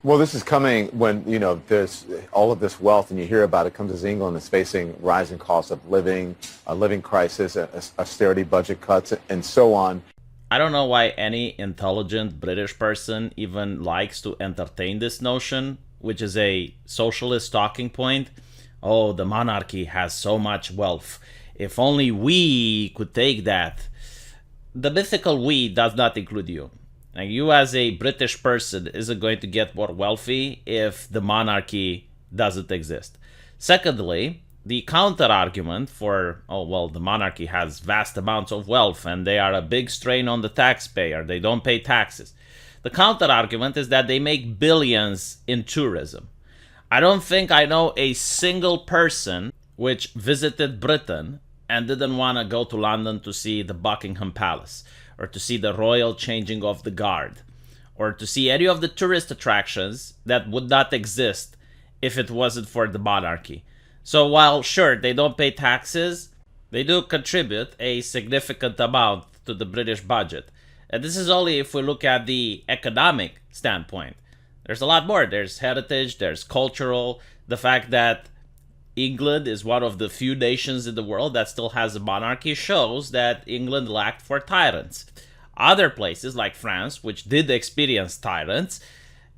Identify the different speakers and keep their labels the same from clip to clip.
Speaker 1: Well, this is coming when, there's all of this wealth and you hear about it comes as England is facing rising costs of living, a living crisis, austerity budget cuts, and so on.
Speaker 2: I don't know why any intelligent British person even likes to entertain this notion, which is a socialist talking point. Oh, the monarchy has so much wealth. If only we could take that. The mythical we does not include you. Like, you as a British person isn't going to get more wealthy if the monarchy doesn't exist. Secondly, the counter argument for, oh, well, the monarchy has vast amounts of wealth and they are a big strain on the taxpayer, they don't pay taxes. The counter argument is that they make billions in tourism. I don't think I know a single person which visited Britain and didn't want to go to London to see the Buckingham Palace, or to see the royal changing of the guard, or to see any of the tourist attractions that would not exist if it wasn't for the monarchy. So while, sure, they don't pay taxes, they do contribute a significant amount to the British budget. And this is only if we look at the economic standpoint. There's a lot more. There's heritage, there's cultural, the fact that England is one of the few nations in the world that still has a monarchy shows that England lacked for tyrants. Other places like France, which did experience tyrants,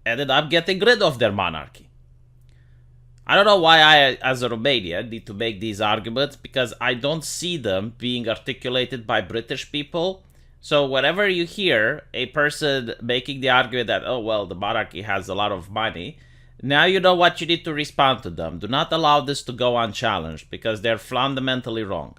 Speaker 2: ended up getting rid of their monarchy. I don't know why I, as a Romanian, need to make these arguments, because I don't see them being articulated by British people. So whenever you hear a person making the argument that, oh, well, the monarchy has a lot of money, now you know what you need to respond to them. Do not allow this to go unchallenged, because they're fundamentally wrong.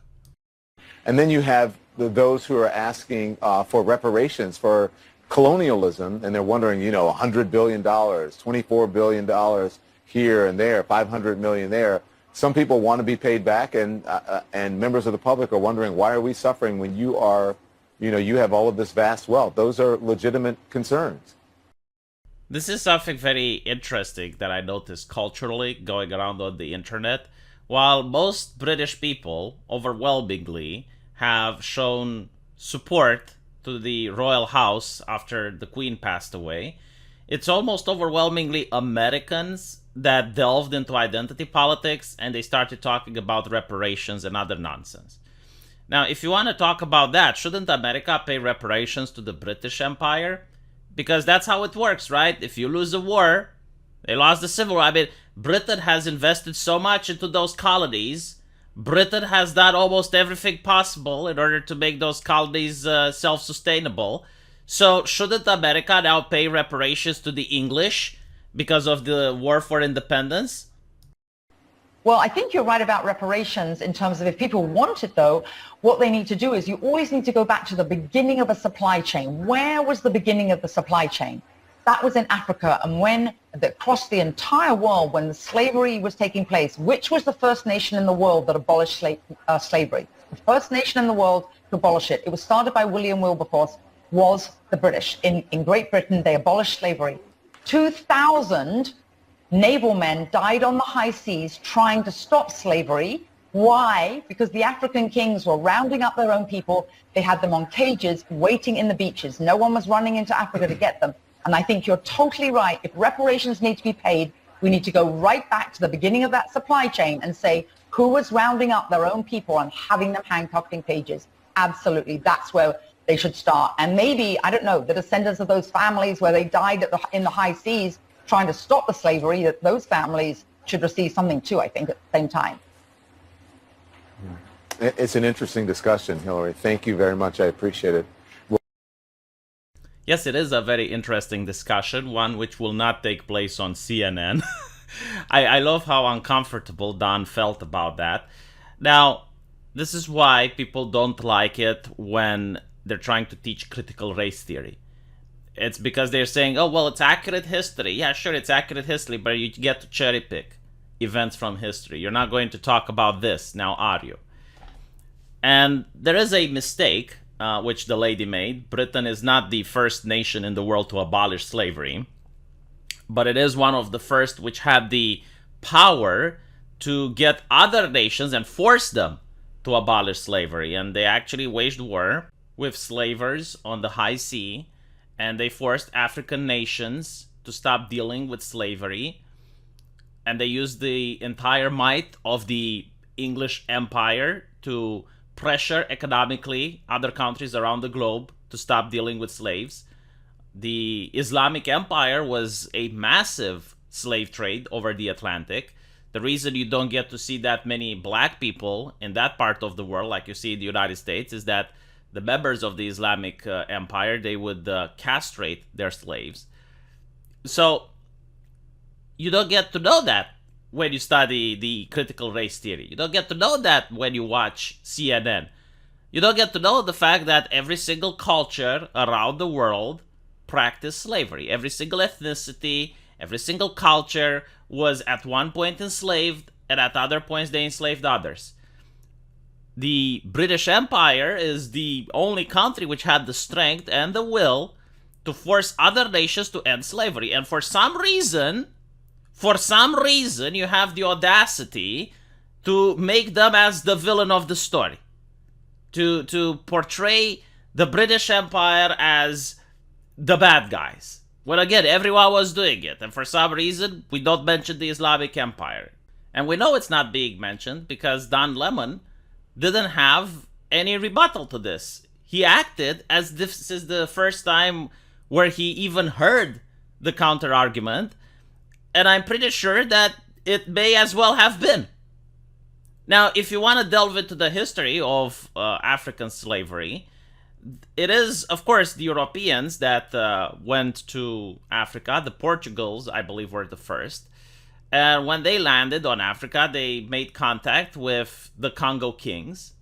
Speaker 1: And then you have those who are asking for reparations for colonialism, and they're wondering, $100 billion, $24 billion here and there, 500 million there. Some people want to be paid back, and members of the public are wondering, why are we suffering when you are, you have all of this vast wealth? Those are legitimate concerns.
Speaker 2: This is something very interesting that I noticed culturally going around on the internet. While most British people overwhelmingly have shown support to the royal house after the Queen passed away, it's almost overwhelmingly Americans that delved into identity politics and they started talking about reparations and other nonsense. Now, if you want to talk about that, shouldn't America pay reparations to the British Empire? Because that's how it works, right? If you lose a war, they lost the Civil War. I mean, Britain has invested so much into those colonies. Britain has done almost everything possible in order to make those colonies self-sustainable. So shouldn't America now pay reparations to the English because of the war for independence?
Speaker 3: Well, I think you're right about reparations in terms of if people want it, though, what they need to do is you always need to go back to the beginning of a supply chain. Where was the beginning of the supply chain? That was in Africa. And when across the entire world, when slavery was taking place, which was the first nation in the world that abolished slavery? The first nation in the world to abolish it. It was started by William Wilberforce, was the British. In Great Britain, they abolished slavery. 2,000 naval men died on the high seas trying to stop slavery. Why? Because the African kings were rounding up their own people. They had them on cages waiting in the beaches. No one was running into Africa to get them. And I think you're totally right. If reparations need to be paid, we need to go right back to the beginning of that supply chain and say, who was rounding up their own people and having them handcuffed in cages? Absolutely. That's where they should start. And maybe, I don't know, the descendants of those families where they died in the high seas trying to stop the slavery, that those families should receive something too, I think, at the same time.
Speaker 1: It's an interesting discussion, Hillary. Thank you very much. I appreciate it.
Speaker 2: Yes, it is a very interesting discussion, one which will not take place on CNN. I love how uncomfortable Don felt about that. Now, this is why people don't like it when they're trying to teach critical race theory. It's because they're saying, oh, well, it's accurate history. Yeah, sure, it's accurate history, but you get to cherry pick events from history. You're not going to talk about this, now are you? And there is a mistake, which the lady made. Britain is not the first nation in the world to abolish slavery, but it is one of the first which had the power to get other nations and force them to abolish slavery. And they actually waged war with slavers on the high sea, and they forced African nations to stop dealing with slavery, and they used the entire might of the English Empire to pressure economically other countries around the globe to stop dealing with slaves. The Islamic Empire was a massive slave trade over the Atlantic. The reason you don't get to see that many black people in that part of the world like you see in the United States is that the members of the Islamic Empire, they would castrate their slaves. So you don't get to know that when you study the critical race theory. You don't get to know that when you watch CNN. You don't get to know the fact that every single culture around the world practiced slavery. Every single ethnicity, every single culture was at one point enslaved, and at other points they enslaved others. The British Empire is the only country which had the strength and the will to force other nations to end slavery. And for some reason, you have the audacity to make them as the villain of the story. To portray the British Empire as the bad guys. Well, again, everyone was doing it. And for some reason, we don't mention the Islamic Empire. And we know it's not being mentioned because Don Lemon didn't have any rebuttal to this. He acted as this is the first time where he even heard the counter argument, and I'm pretty sure that it may as well have been. Now, if you want to delve into the history of African slavery, it is, of course, the Europeans that went to Africa. The Portugals, I believe, were the first. And when they landed on Africa, they made contact with the Congo kings.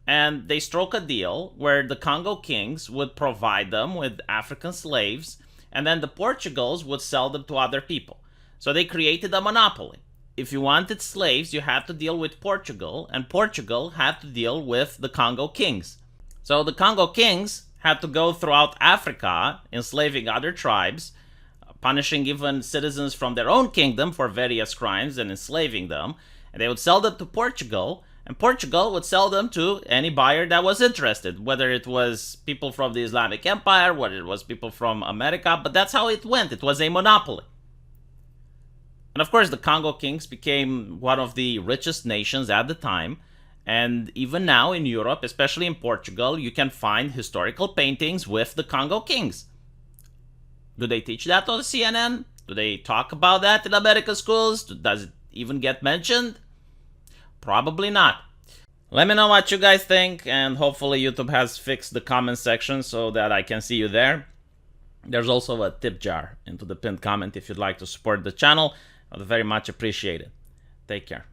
Speaker 2: And they struck a deal where the Congo kings would provide them with African slaves, and then the Portugals would sell them to other people. So they created a monopoly. If you wanted slaves, you had to deal with Portugal, and Portugal had to deal with the Congo kings. So the Congo kings had to go throughout Africa, enslaving other tribes, punishing even citizens from their own kingdom for various crimes and enslaving them. And they would sell them to Portugal, and Portugal would sell them to any buyer that was interested, whether it was people from the Islamic Empire, whether it was people from America, but that's how it went. It was a monopoly. And of course, the Congo kings became one of the richest nations at the time. And even now in Europe, especially in Portugal, you can find historical paintings with the Congo kings. Do they teach that on CNN? Do they talk about that in American schools? Does it even get mentioned? Probably not. Let me know what you guys think, and hopefully YouTube has fixed the comment section so that I can see you there. There's also a tip jar into the pinned comment if you'd like to support the channel. I would very much appreciate it. Take care.